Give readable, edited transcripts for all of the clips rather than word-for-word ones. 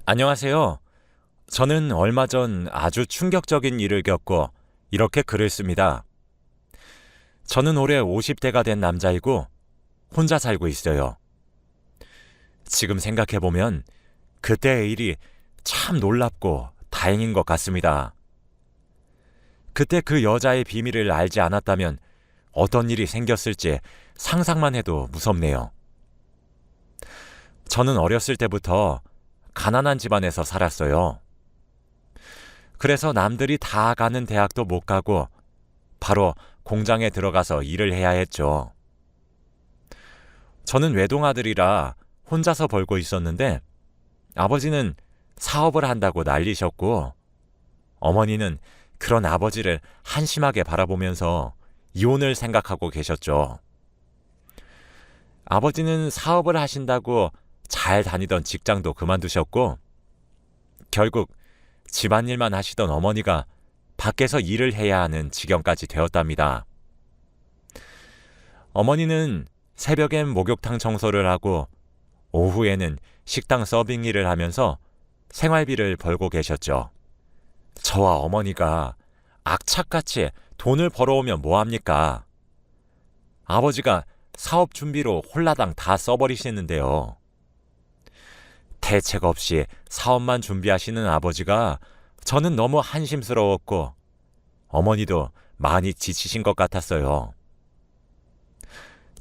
안녕하세요. 저는 얼마 전 아주 충격적인 일을 겪고 이렇게 글을 씁니다. 저는 올해 50대가 된 남자이고 혼자 살고 있어요. 지금 생각해보면 그때의 일이 참 놀랍고 다행인 것 같습니다. 그때 그 여자의 비밀을 알지 않았다면 어떤 일이 생겼을지 상상만 해도 무섭네요. 저는 어렸을 때부터 가난한 집안에서 살았어요. 그래서 남들이 다 가는 대학도 못 가고 바로 공장에 들어가서 일을 해야 했죠. 저는 외동아들이라 혼자서 벌고 있었는데 아버지는 사업을 한다고 난리셨고 어머니는 그런 아버지를 한심하게 바라보면서 이혼을 생각하고 계셨죠. 아버지는 사업을 하신다고 잘 다니던 직장도 그만두셨고 결국 집안일만 하시던 어머니가 밖에서 일을 해야 하는 지경까지 되었답니다. 어머니는 새벽엔 목욕탕 청소를 하고 오후에는 식당 서빙 일을 하면서 생활비를 벌고 계셨죠. 저와 어머니가 악착같이 돈을 벌어오면 뭐합니까? 아버지가 사업 준비로 홀라당 다 써버리시는데요. 대책 없이 사업만 준비하시는 아버지가 저는 너무 한심스러웠고 어머니도 많이 지치신 것 같았어요.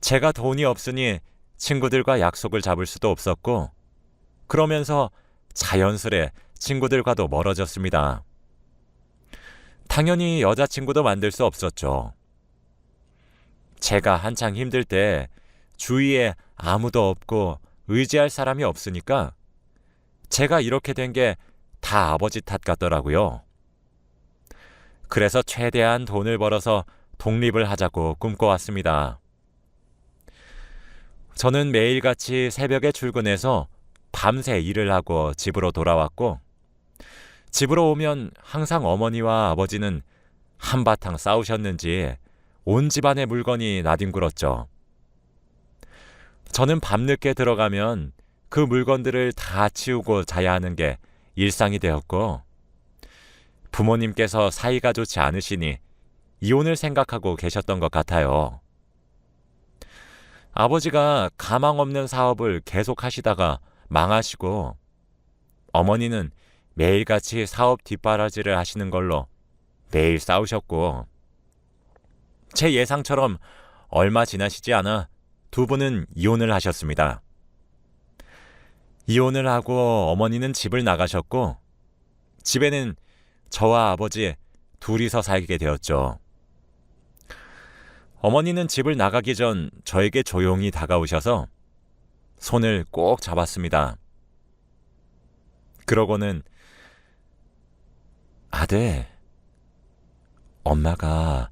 제가 돈이 없으니 친구들과 약속을 잡을 수도 없었고 그러면서 자연스레 친구들과도 멀어졌습니다. 당연히 여자친구도 만들 수 없었죠. 제가 한창 힘들 때 주위에 아무도 없고 의지할 사람이 없으니까 제가 이렇게 된 게 다 아버지 탓 같더라고요. 그래서 최대한 돈을 벌어서 독립을 하자고 꿈꿔왔습니다. 저는 매일같이 새벽에 출근해서 밤새 일을 하고 집으로 돌아왔고 집으로 오면 항상 어머니와 아버지는 한바탕 싸우셨는지 온 집안의 물건이 나뒹굴었죠. 저는 밤늦게 들어가면 그 물건들을 다 치우고 자야 하는 게 일상이 되었고 부모님께서 사이가 좋지 않으시니 이혼을 생각하고 계셨던 것 같아요. 아버지가 가망 없는 사업을 계속 하시다가 망하시고 어머니는 매일같이 사업 뒷바라지를 하시는 걸로 매일 싸우셨고 제 예상처럼 얼마 지나시지 않아 두 분은 이혼을 하셨습니다. 이혼을 하고 어머니는 집을 나가셨고 집에는 저와 아버지 둘이서 살게 되었죠. 어머니는 집을 나가기 전 저에게 조용히 다가오셔서 손을 꼭 잡았습니다. 그러고는 아들, 엄마가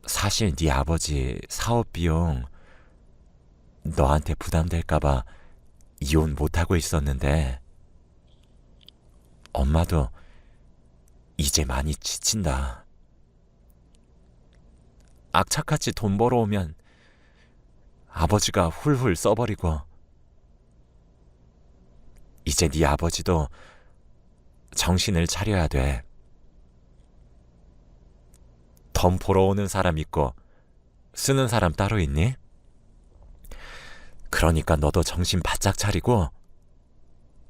사실 네 아버지 사업 비용 너한테 부담될까봐 이혼 못하고 있었는데 엄마도 이제 많이 지친다. 악착같이 돈 벌어오면 아버지가 훌훌 써버리고 이제 네 아버지도 정신을 차려야 돼. 돈 벌어오는 사람 있고 쓰는 사람 따로 있니? 그러니까 너도 정신 바짝 차리고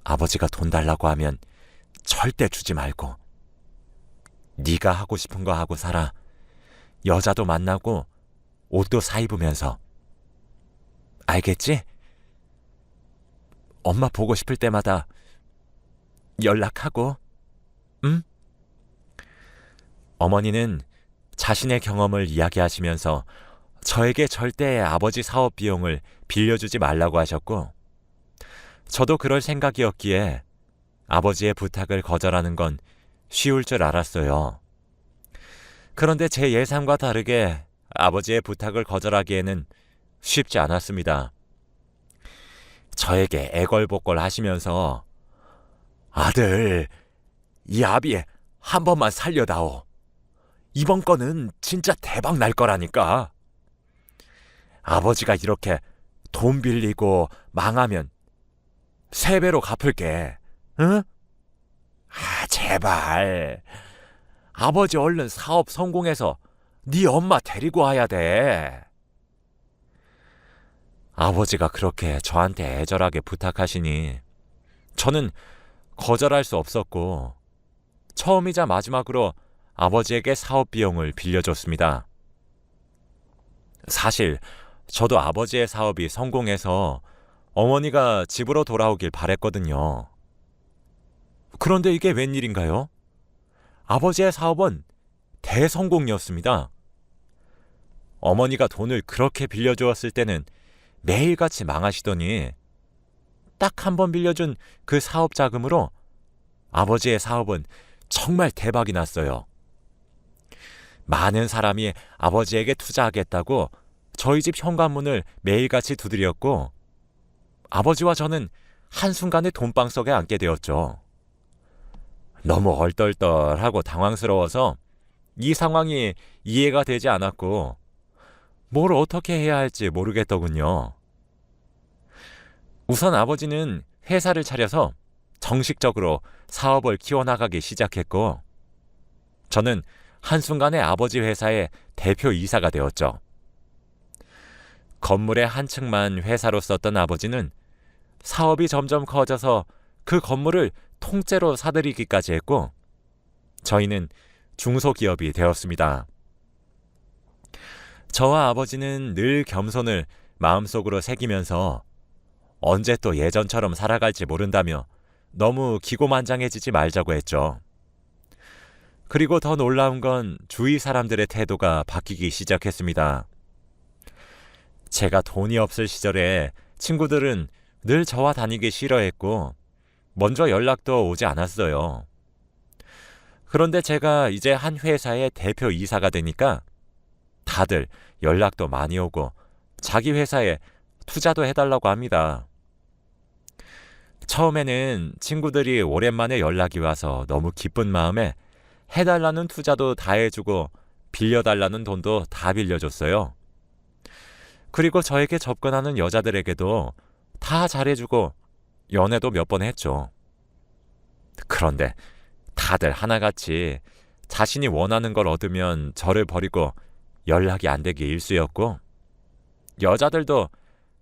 아버지가 돈 달라고 하면 절대 주지 말고 네가 하고 싶은 거 하고 살아. 여자도 만나고 옷도 사 입으면서. 알겠지? 엄마 보고 싶을 때마다 연락하고, 응? 어머니는 자신의 경험을 이야기하시면서 저에게 절대 아버지 사업 비용을 빌려주지 말라고 하셨고 저도 그럴 생각이었기에 아버지의 부탁을 거절하는 건 쉬울 줄 알았어요. 그런데 제 예상과 다르게 아버지의 부탁을 거절하기에는 쉽지 않았습니다. 저에게 애걸복걸 하시면서 아들, 이 아비 한 번만 살려다오. 이번 건은 진짜 대박 날 거라니까. 아버지가 이렇게 돈 빌리고 망하면 3배로 갚을게. 응? 제발. 아버지 얼른 사업 성공해서 네 엄마 데리고 와야 돼. 아버지가 그렇게 저한테 애절하게 부탁하시니 저는 거절할 수 없었고 처음이자 마지막으로 아버지에게 사업 비용을 빌려줬습니다. 사실 저도 아버지의 사업이 성공해서 어머니가 집으로 돌아오길 바랬거든요. 그런데 이게 웬일인가요? 아버지의 사업은 대성공이었습니다. 어머니가 돈을 그렇게 빌려주었을 때는 매일같이 망하시더니 딱 한 번 빌려준 그 사업 자금으로 아버지의 사업은 정말 대박이 났어요. 많은 사람이 아버지에게 투자하겠다고 저희 집 현관문을 매일같이 두드렸고 아버지와 저는 한순간에 돈방석에 앉게 되었죠. 너무 얼떨떨하고 당황스러워서 이 상황이 이해가 되지 않았고 뭘 어떻게 해야 할지 모르겠더군요. 우선 아버지는 회사를 차려서 정식적으로 사업을 키워나가기 시작했고 저는 한순간에 아버지 회사의 대표이사가 되었죠. 건물의 한 층만 회사로 썼던 아버지는 사업이 점점 커져서 그 건물을 통째로 사들이기까지 했고 저희는 중소기업이 되었습니다. 저와 아버지는 늘 겸손을 마음속으로 새기면서 언제 또 예전처럼 살아갈지 모른다며 너무 기고만장해지지 말자고 했죠. 그리고 더 놀라운 건 주위 사람들의 태도가 바뀌기 시작했습니다. 제가 돈이 없을 시절에 친구들은 늘 저와 다니기 싫어했고 먼저 연락도 오지 않았어요. 그런데 제가 이제 한 회사의 대표이사가 되니까 다들 연락도 많이 오고 자기 회사에 투자도 해달라고 합니다. 처음에는 친구들이 오랜만에 연락이 와서 너무 기쁜 마음에 해달라는 투자도 다 해주고 빌려달라는 돈도 다 빌려줬어요. 그리고 저에게 접근하는 여자들에게도 다 잘해주고 연애도 몇 번 했죠. 그런데 다들 하나같이 자신이 원하는 걸 얻으면 저를 버리고 연락이 안 되기 일쑤였고 여자들도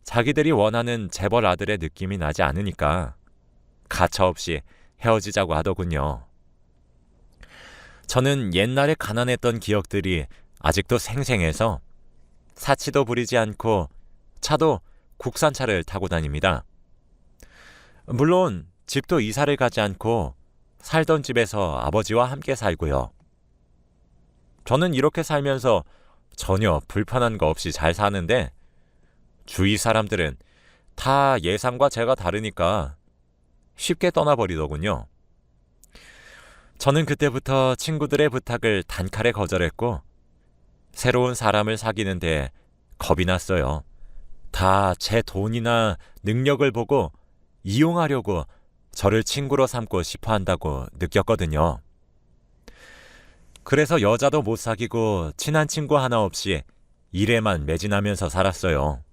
자기들이 원하는 재벌 아들의 느낌이 나지 않으니까 가차없이 헤어지자고 하더군요. 저는 옛날에 가난했던 기억들이 아직도 생생해서 사치도 부리지 않고 차도 국산차를 타고 다닙니다. 물론 집도 이사를 가지 않고 살던 집에서 아버지와 함께 살고요. 저는 이렇게 살면서 전혀 불편한 거 없이 잘 사는데 주위 사람들은 다 예상과 제가 다르니까 쉽게 떠나버리더군요. 저는 그때부터 친구들의 부탁을 단칼에 거절했고 새로운 사람을 사귀는데 겁이 났어요. 다 제 돈이나 능력을 보고 이용하려고 저를 친구로 삼고 싶어 한다고 느꼈거든요. 그래서 여자도 못 사귀고 친한 친구 하나 없이 일에만 매진하면서 살았어요.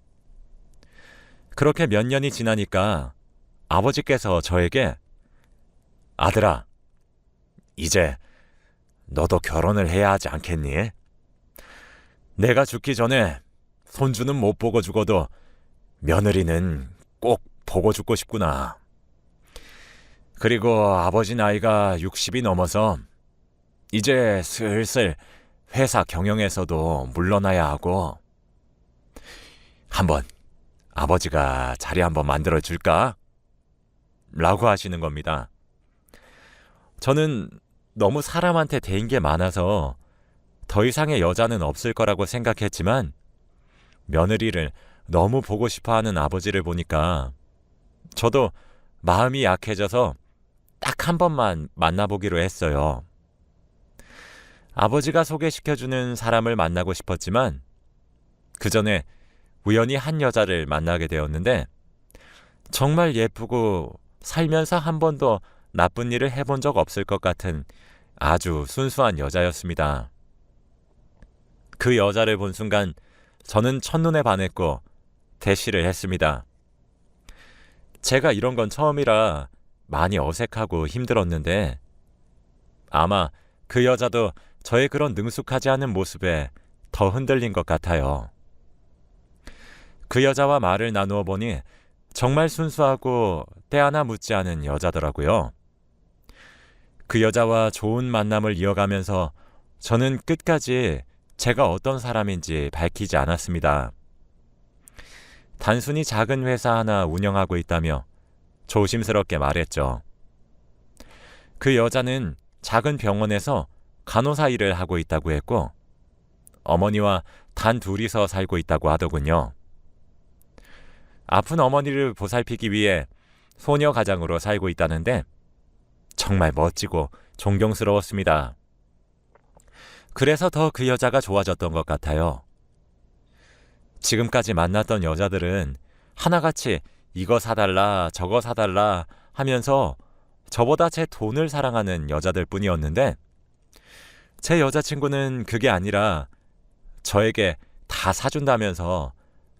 그렇게 몇 년이 지나니까 아버지께서 저에게 아들아, 이제 너도 결혼을 해야 하지 않겠니? 내가 죽기 전에 손주는 못 보고 죽어도 며느리는 꼭 보고 죽고 싶구나. 그리고 아버지 나이가 60이 넘어서 이제 슬슬 회사 경영에서도 물러나야 하고 한번 아버지가 자리 한번 만들어 줄까? 라고 하시는 겁니다. 저는 너무 사람한테 대인 게 많아서 더 이상의 여자는 없을 거라고 생각했지만 며느리를 너무 보고 싶어하는 아버지를 보니까 저도 마음이 약해져서 딱 한 번만 만나보기로 했어요. 아버지가 소개시켜주는 사람을 만나고 싶었지만 그 전에 우연히 한 여자를 만나게 되었는데 정말 예쁘고 살면서 한 번도 나쁜 일을 해본 적 없을 것 같은 아주 순수한 여자였습니다. 그 여자를 본 순간 저는 첫눈에 반했고 대시를 했습니다. 제가 이런 건 처음이라 많이 어색하고 힘들었는데 아마 그 여자도 저의 그런 능숙하지 않은 모습에 더 흔들린 것 같아요. 그 여자와 말을 나누어 보니 정말 순수하고 때 하나 묻지 않은 여자더라고요. 그 여자와 좋은 만남을 이어가면서 저는 끝까지 제가 어떤 사람인지 밝히지 않았습니다. 단순히 작은 회사 하나 운영하고 있다며 조심스럽게 말했죠. 그 여자는 작은 병원에서 간호사 일을 하고 있다고 했고 어머니와 단 둘이서 살고 있다고 하더군요. 아픈 어머니를 보살피기 위해 소녀 가장으로 살고 있다는데 정말 멋지고 존경스러웠습니다. 그래서 더 그 여자가 좋아졌던 것 같아요. 지금까지 만났던 여자들은 하나같이 이거 사달라 저거 사달라 하면서 저보다 제 돈을 사랑하는 여자들 뿐이었는데 제 여자친구는 그게 아니라 저에게 다 사준다면서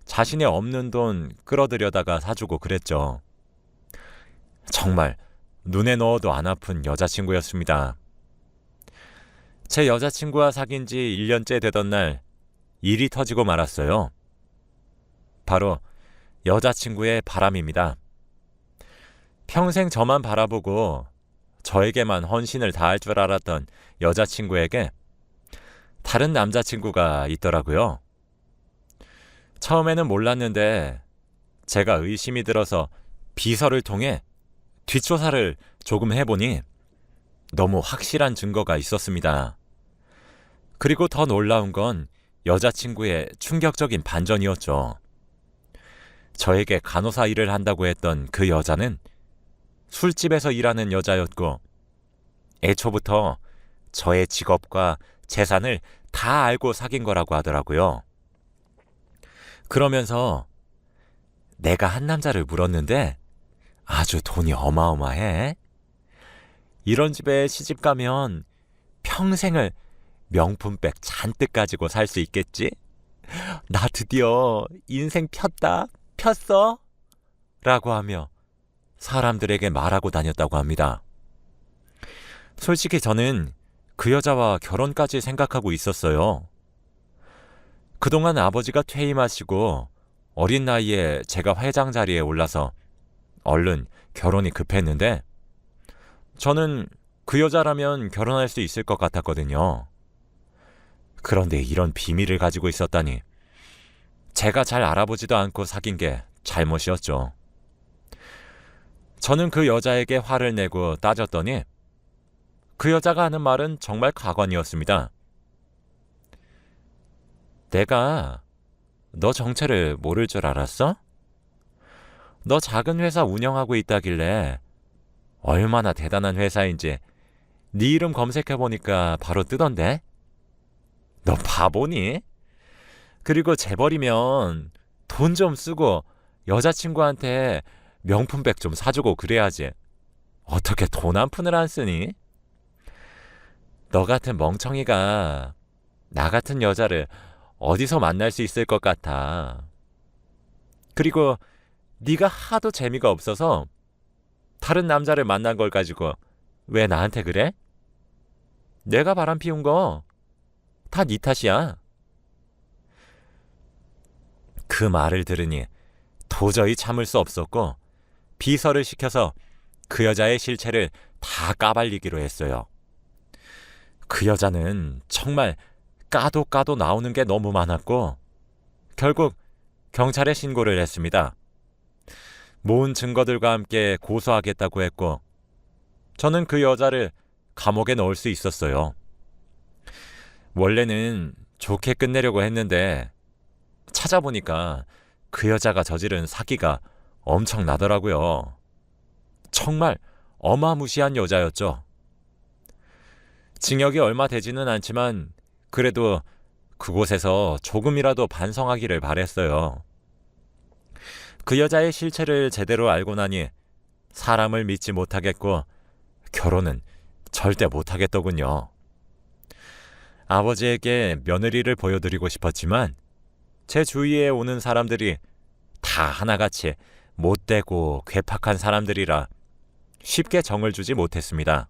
자신의 없는 돈 끌어들여다가 사주고 그랬죠. 정말 눈에 넣어도 안 아픈 여자친구였습니다. 제 여자친구와 사귄 지 1년째 되던 날 일이 터지고 말았어요. 바로 여자친구의 바람입니다. 평생 저만 바라보고 저에게만 헌신을 다할 줄 알았던 여자친구에게 다른 남자친구가 있더라고요. 처음에는 몰랐는데 제가 의심이 들어서 비서를 통해 뒷조사를 조금 해보니 너무 확실한 증거가 있었습니다. 그리고 더 놀라운 건 여자친구의 충격적인 반전이었죠. 저에게 간호사 일을 한다고 했던 그 여자는 술집에서 일하는 여자였고 애초부터 저의 직업과 재산을 다 알고 사귄 거라고 하더라고요. 그러면서 내가 한 남자를 물었는데 아주 돈이 어마어마해. 이런 집에 시집 가면 평생을 명품백 잔뜩 가지고 살 수 있겠지? 나 드디어 인생 폈어? 라고 하며 사람들에게 말하고 다녔다고 합니다. 솔직히 저는 그 여자와 결혼까지 생각하고 있었어요. 그동안 아버지가 퇴임하시고 어린 나이에 제가 회장 자리에 올라서 얼른 결혼이 급했는데 저는 그 여자라면 결혼할 수 있을 것 같았거든요. 그런데 이런 비밀을 가지고 있었다니 제가 잘 알아보지도 않고 사귄 게 잘못이었죠. 저는 그 여자에게 화를 내고 따졌더니 그 여자가 하는 말은 정말 가관이었습니다. 내가 너 정체를 모를 줄 알았어? 너 작은 회사 운영하고 있다길래 얼마나 대단한 회사인지 네 이름 검색해보니까 바로 뜨던데? 너 바보니? 그리고 재벌이면 돈 좀 쓰고 여자친구한테 명품백 좀 사주고 그래야지. 어떻게 돈 한 푼을 안 쓰니? 너 같은 멍청이가 나 같은 여자를 어디서 만날 수 있을 것 같아. 그리고 네가 하도 재미가 없어서 다른 남자를 만난 걸 가지고 왜 나한테 그래? 내가 바람 피운 거 다 네 탓이야. 그 말을 들으니 도저히 참을 수 없었고 비서를 시켜서 그 여자의 실체를 다 까발리기로 했어요. 그 여자는 정말 까도 나오는 게 너무 많았고 결국 경찰에 신고를 했습니다. 모은 증거들과 함께 고소하겠다고 했고 저는 그 여자를 감옥에 넣을 수 있었어요. 원래는 좋게 끝내려고 했는데 찾아보니까 그 여자가 저지른 사기가 엄청나더라고요. 정말 어마무시한 여자였죠. 징역이 얼마 되지는 않지만 그래도 그곳에서 조금이라도 반성하기를 바랬어요. 그 여자의 실체를 제대로 알고 나니 사람을 믿지 못하겠고 결혼은 절대 못하겠더군요. 아버지에게 며느리를 보여드리고 싶었지만 제 주위에 오는 사람들이 다 하나같이 못되고 괴팍한 사람들이라 쉽게 정을 주지 못했습니다.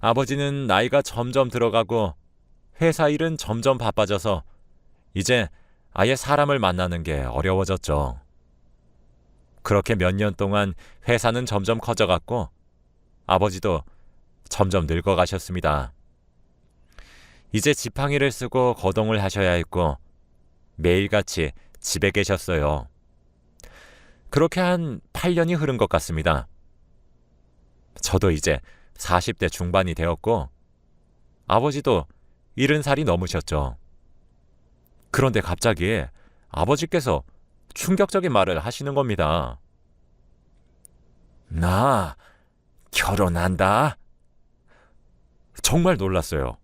아버지는 나이가 점점 들어가고 회사 일은 점점 바빠져서 이제 아예 사람을 만나는 게 어려워졌죠. 그렇게 몇 년 동안 회사는 점점 커져갔고 아버지도 점점 늙어가셨습니다. 이제 지팡이를 쓰고 거동을 하셔야 했고 매일같이 집에 계셨어요. 그렇게 한 8년이 흐른 것 같습니다. 저도 이제 40대 중반이 되었고 아버지도 70살이 넘으셨죠. 그런데 갑자기 아버지께서 충격적인 말을 하시는 겁니다. 나 결혼한다. 정말 놀랐어요.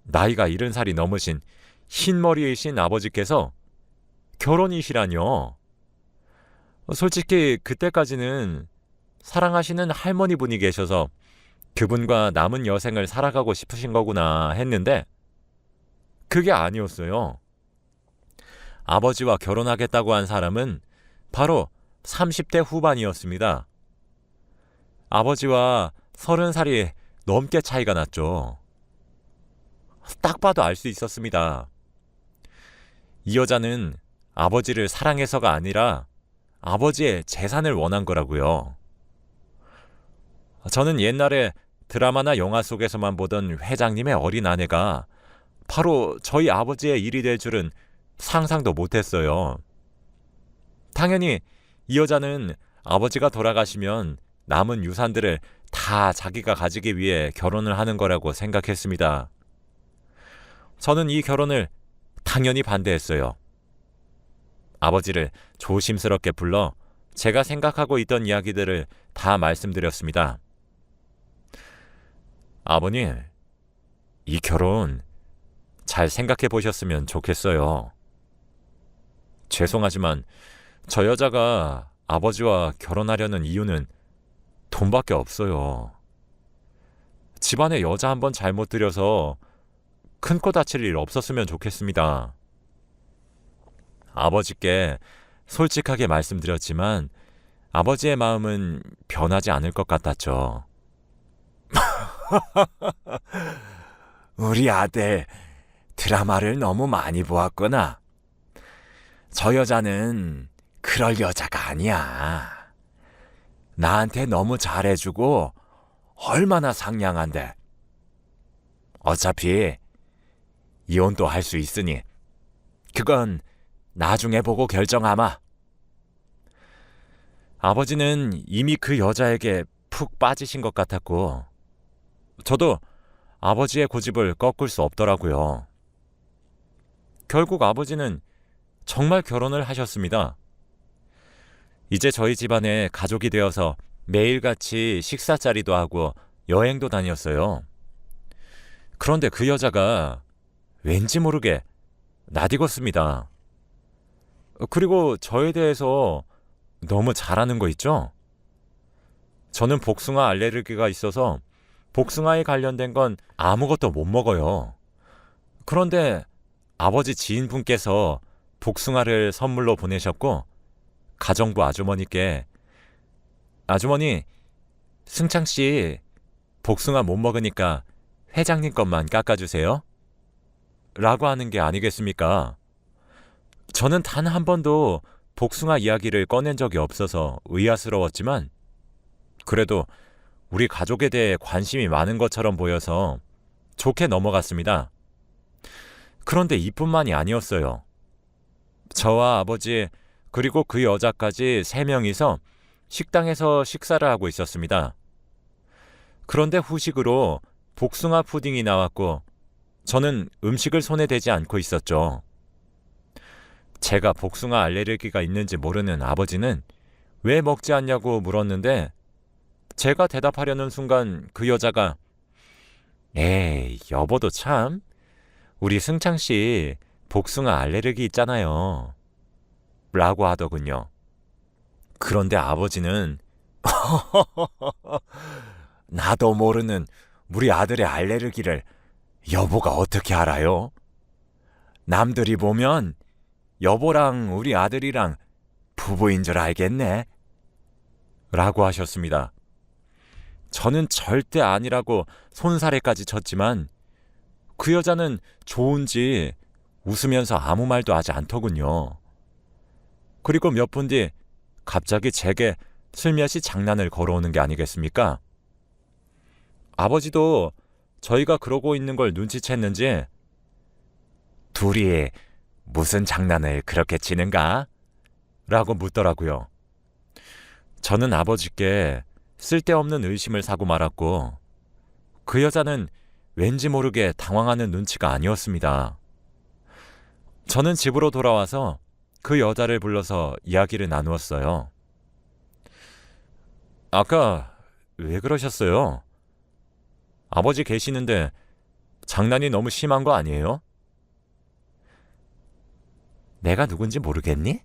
나이가 70살이 넘으신 흰머리이신 아버지께서 결혼이시라뇨. 솔직히 그때까지는 사랑하시는 할머니 분이 계셔서 그분과 남은 여생을 살아가고 싶으신 거구나 했는데 그게 아니었어요. 아버지와 결혼하겠다고 한 사람은 바로 30대 후반이었습니다. 아버지와 30살이 넘게 차이가 났죠. 딱 봐도 알 수 있었습니다. 이 여자는 아버지를 사랑해서가 아니라 아버지의 재산을 원한 거라고요. 저는 옛날에 드라마나 영화 속에서만 보던 회장님의 어린 아내가 바로 저희 아버지의 일이 될 줄은 상상도 못했어요. 당연히 이 여자는 아버지가 돌아가시면 남은 유산들을 다 자기가 가지기 위해 결혼을 하는 거라고 생각했습니다. 저는 이 결혼을 당연히 반대했어요. 아버지를 조심스럽게 불러 제가 생각하고 있던 이야기들을 다 말씀드렸습니다. 아버님, 이 결혼 잘 생각해 보셨으면 좋겠어요. 죄송하지만 저 여자가 아버지와 결혼하려는 이유는 돈밖에 없어요. 집안에 여자 한번 잘못 들여서 큰 코 다칠 일 없었으면 좋겠습니다. 아버지께 솔직하게 말씀드렸지만 아버지의 마음은 변하지 않을 것 같았죠. 우리 아들 드라마를 너무 많이 보았구나. 저 여자는 그럴 여자가 아니야. 나한테 너무 잘해주고 얼마나 상냥한데. 어차피 이혼도 할 수 있으니 그건 나중에 보고 결정하마. 아버지는 이미 그 여자에게 푹 빠지신 것 같았고 저도 아버지의 고집을 꺾을 수 없더라고요. 결국 아버지는 정말 결혼을 하셨습니다. 이제 저희 집안에 가족이 되어서 매일같이 식사자리도 하고 여행도 다녔어요. 그런데 그 여자가 왠지 모르게 낯익었습니다. 그리고 저에 대해서 너무 잘하는 거 있죠? 저는 복숭아 알레르기가 있어서 복숭아에 관련된 건 아무것도 못 먹어요. 그런데 아버지 지인분께서 복숭아를 선물로 보내셨고 가정부 아주머니께 아주머니, 승창씨 복숭아 못 먹으니까 회장님 것만 깎아주세요. 라고 하는 게 아니겠습니까? 저는 단 한 번도 복숭아 이야기를 꺼낸 적이 없어서 의아스러웠지만 그래도 우리 가족에 대해 관심이 많은 것처럼 보여서 좋게 넘어갔습니다. 그런데 이뿐만이 아니었어요. 저와 아버지 그리고 그 여자까지 3명이서 식당에서 식사를 하고 있었습니다. 그런데 후식으로 복숭아 푸딩이 나왔고 저는 음식을 손에 대지 않고 있었죠. 제가 복숭아 알레르기가 있는지 모르는 아버지는 왜 먹지 않냐고 물었는데 제가 대답하려는 순간 그 여자가 에이, 여보도 참 우리 승창씨 복숭아 알레르기 있잖아요. 라고 하더군요. 그런데 아버지는 나도 모르는 우리 아들의 알레르기를 여보가 어떻게 알아요? 남들이 보면 여보랑 우리 아들이랑 부부인 줄 알겠네. 라고 하셨습니다. 저는 절대 아니라고 손사래까지 쳤지만 그 여자는 좋은지 웃으면서 아무 말도 하지 않더군요. 그리고 몇 분 뒤 갑자기 제게 슬며시 장난을 걸어오는 게 아니겠습니까? 아버지도 저희가 그러고 있는 걸 눈치챘는지 둘이 무슨 장난을 그렇게 치는가? 라고 묻더라고요. 저는 아버지께 쓸데없는 의심을 사고 말았고 그 여자는 왠지 모르게 당황하는 눈치가 아니었습니다. 저는 집으로 돌아와서 그 여자를 불러서 이야기를 나누었어요. 아까 왜 그러셨어요? 아버지 계시는데 장난이 너무 심한 거 아니에요? 내가 누군지 모르겠니?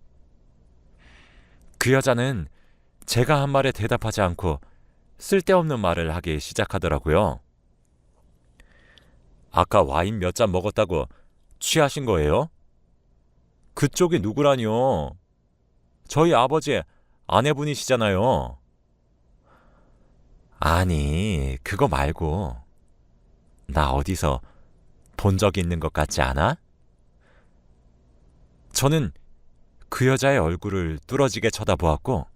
그 여자는 제가 한 말에 대답하지 않고 쓸데없는 말을 하기 시작하더라고요. 아까 와인 몇 잔 먹었다고 취하신 거예요? 그쪽이 누구라뇨? 저희 아버지의 아내분이시잖아요. 아니, 그거 말고 나 어디서 본 적 있는 것 같지 않아? 저는 그 여자의 얼굴을 뚫어지게 쳐다보았고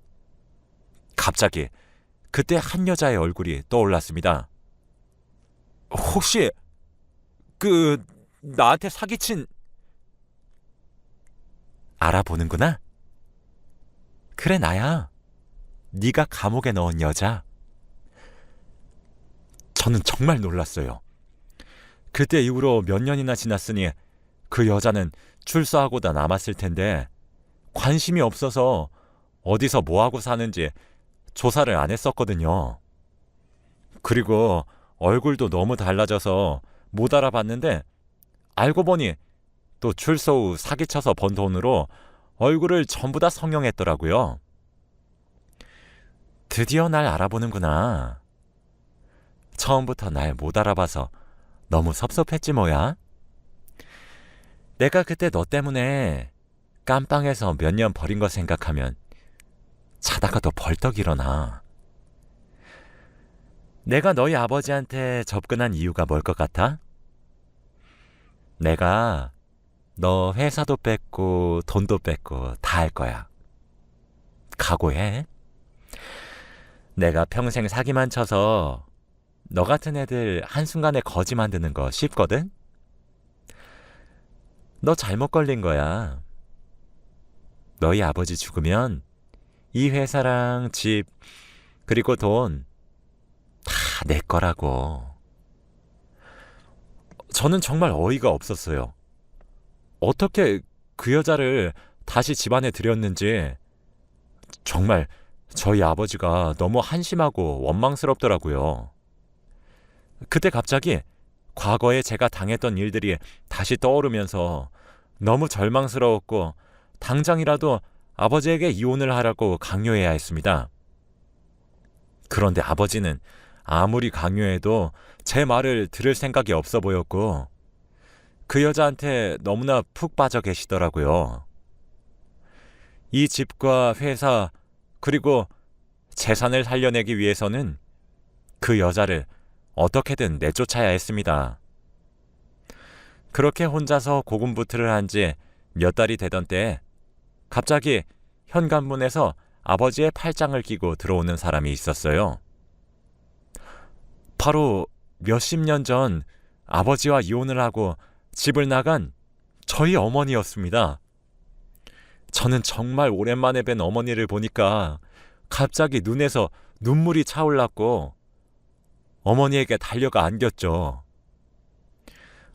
갑자기 그때 한 여자의 얼굴이 떠올랐습니다. 혹시 나한테 사기친 알아보는구나? 그래, 나야. 네가 감옥에 넣은 여자. 저는 정말 놀랐어요. 그때 이후로 몇 년이나 지났으니 그 여자는 출소하고 다 남았을 텐데 관심이 없어서 어디서 뭐하고 사는지 조사를 안 했었거든요. 그리고 얼굴도 너무 달라져서 못 알아봤는데 알고 보니 또 출소 후 사기쳐서 번 돈으로 얼굴을 전부 다 성형했더라고요. 드디어 날 알아보는구나. 처음부터 날 못 알아봐서 너무 섭섭했지 뭐야. 내가 그때 너 때문에 깜빵에서 몇 년 버린 거 생각하면 자다가도 벌떡 일어나. 내가 너희 아버지한테 접근한 이유가 뭘 것 같아? 내가 너 회사도 뺏고 돈도 뺏고 다 할 거야. 각오해. 내가 평생 사기만 쳐서 너 같은 애들 한순간에 거지 만드는 거 쉽거든? 너 잘못 걸린 거야. 너희 아버지 죽으면 이 회사랑 집 그리고 돈 다 내 거라고. 저는 정말 어이가 없었어요. 어떻게 그 여자를 다시 집안에 들였는지 정말 저희 아버지가 너무 한심하고 원망스럽더라고요. 그때 갑자기 과거에 제가 당했던 일들이 다시 떠오르면서 너무 절망스러웠고 당장이라도 아버지에게 이혼을 하라고 강요해야 했습니다. 그런데 아버지는 아무리 강요해도 제 말을 들을 생각이 없어 보였고 그 여자한테 너무나 푹 빠져 계시더라고요. 이 집과 회사 그리고 재산을 살려내기 위해서는 그 여자를 어떻게든 내쫓아야 했습니다. 그렇게 혼자서 고군분투를 한 지 몇 달이 되던 때에 갑자기 현관문에서 아버지의 팔짱을 끼고 들어오는 사람이 있었어요. 바로 몇십 년 전 아버지와 이혼을 하고 집을 나간 저희 어머니였습니다. 저는 정말 오랜만에 뵌 어머니를 보니까 갑자기 눈에서 눈물이 차올랐고 어머니에게 달려가 안겼죠.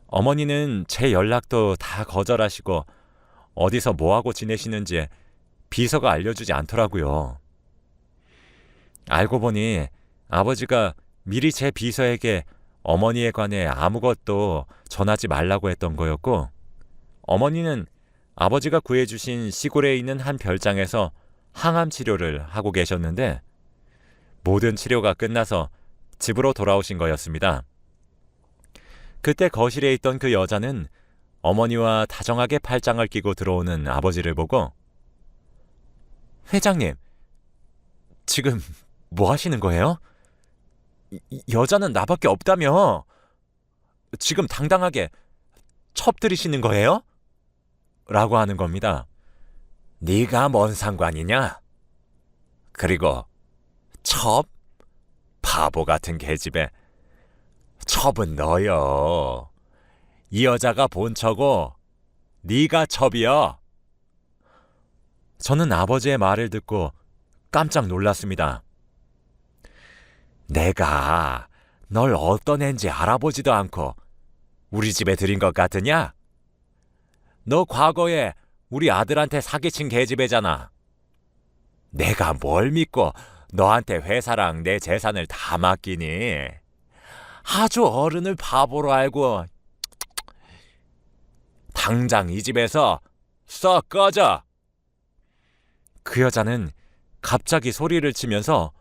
어머니는 제 연락도 다 거절하시고 어디서 뭐하고 지내시는지 비서가 알려주지 않더라고요. 알고 보니 아버지가 미리 제 비서에게 어머니에 관해 아무것도 전하지 말라고 했던 거였고 어머니는 아버지가 구해주신 시골에 있는 한 별장에서 항암 치료를 하고 계셨는데 모든 치료가 끝나서 집으로 돌아오신 거였습니다. 그때 거실에 있던 그 여자는 어머니와 다정하게 팔짱을 끼고 들어오는 아버지를 보고 회장님, 지금 뭐 하시는 거예요? 여자는 나밖에 없다며. 지금 당당하게 첩들이시는 거예요? 라고 하는 겁니다. 네가 뭔 상관이냐? 그리고 첩? 바보 같은 계집애. 첩은 너요. 이 여자가 본처고 네가 첩이여. 저는 아버지의 말을 듣고 깜짝 놀랐습니다. 내가 널 어떤 애인지 알아보지도 않고 우리 집에 들인 것 같으냐? 너 과거에 우리 아들한테 사기친 계집애잖아. 내가 뭘 믿고 너한테 회사랑 내 재산을 다 맡기니? 아주 어른을 바보로 알고. 당장 이 집에서 썩 꺼져. 그 여자는 갑자기 소리를 치면서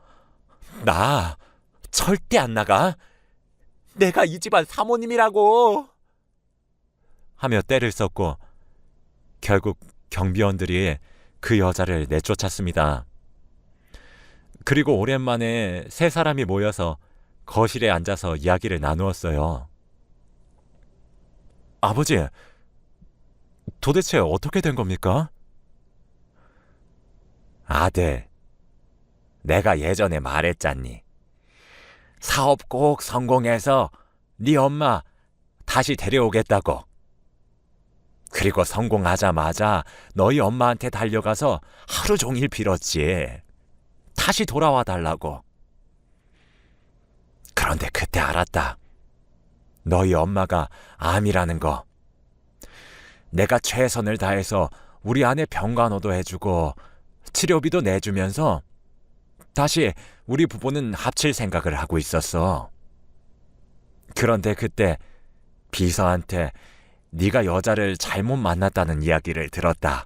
나 절대 안 나가. 내가 이 집안 사모님이라고. 하며 떼를 썼고 결국 경비원들이 그 여자를 내쫓았습니다. 그리고 오랜만에 세 사람이 모여서 거실에 앉아서 이야기를 나누었어요. 아버지, 도대체 어떻게 된 겁니까? 아들, 내가 예전에 말했잖니. 사업 꼭 성공해서 네 엄마 다시 데려오겠다고. 그리고 성공하자마자 너희 엄마한테 달려가서 하루 종일 빌었지. 다시 돌아와 달라고. 그런데 그때 알았다. 너희 엄마가 암이라는 거. 내가 최선을 다해서 우리 아내 병간호도 해주고 치료비도 내주면서 다시 우리 부부는 합칠 생각을 하고 있었어. 그런데 그때 비서한테 네가 여자를 잘못 만났다는 이야기를 들었다.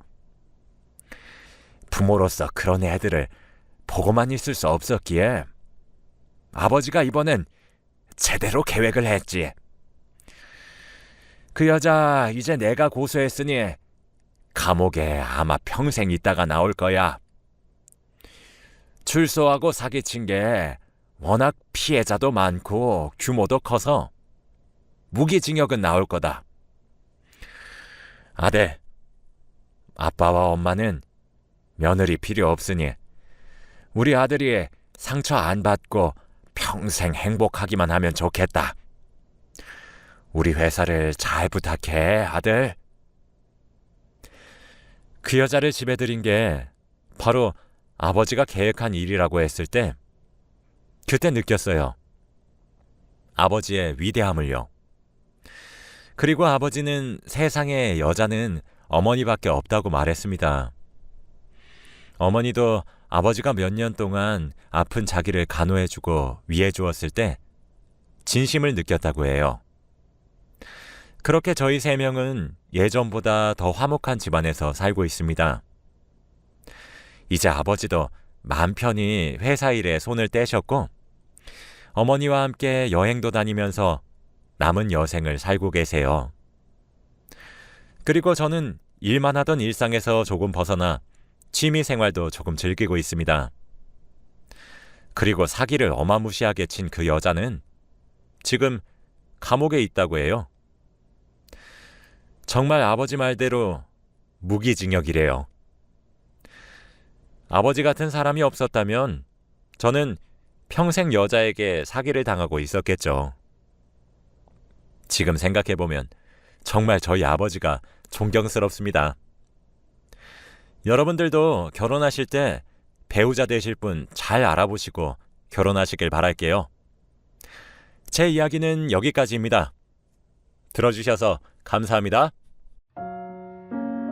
부모로서 그런 애들을 보고만 있을 수 없었기에 아버지가 이번엔 제대로 계획을 했지. 그 여자 이제 내가 고소했으니 감옥에 아마 평생 있다가 나올 거야. 출소하고 사기친 게 워낙 피해자도 많고 규모도 커서 무기징역은 나올 거다. 아들, 아빠와 엄마는 며느리 필요 없으니 우리 아들이 상처 안 받고 평생 행복하기만 하면 좋겠다. 우리 회사를 잘 부탁해, 아들. 그 여자를 집에 들인 게 바로 아버지가 계획한 일이라고 했을 때 그때 느꼈어요. 아버지의 위대함을요. 그리고 아버지는 세상에 여자는 어머니밖에 없다고 말했습니다. 어머니도 아버지가 몇 년 동안 아픈 자기를 간호해주고 위해주었을 때 진심을 느꼈다고 해요. 그렇게 저희 세 명은 예전보다 더 화목한 집안에서 살고 있습니다. 이제 아버지도 마음 편히 회사 일에 손을 떼셨고 어머니와 함께 여행도 다니면서 남은 여생을 살고 계세요. 그리고 저는 일만 하던 일상에서 조금 벗어나 취미 생활도 조금 즐기고 있습니다. 그리고 사기를 어마무시하게 친 그 여자는 지금 감옥에 있다고 해요. 정말 아버지 말대로 무기징역이래요. 아버지 같은 사람이 없었다면 저는 평생 여자에게 사기를 당하고 있었겠죠. 지금 생각해보면 정말 저희 아버지가 존경스럽습니다. 여러분들도 결혼하실 때 배우자 되실 분 잘 알아보시고 결혼하시길 바랄게요. 제 이야기는 여기까지입니다. 들어주셔서 감사합니다.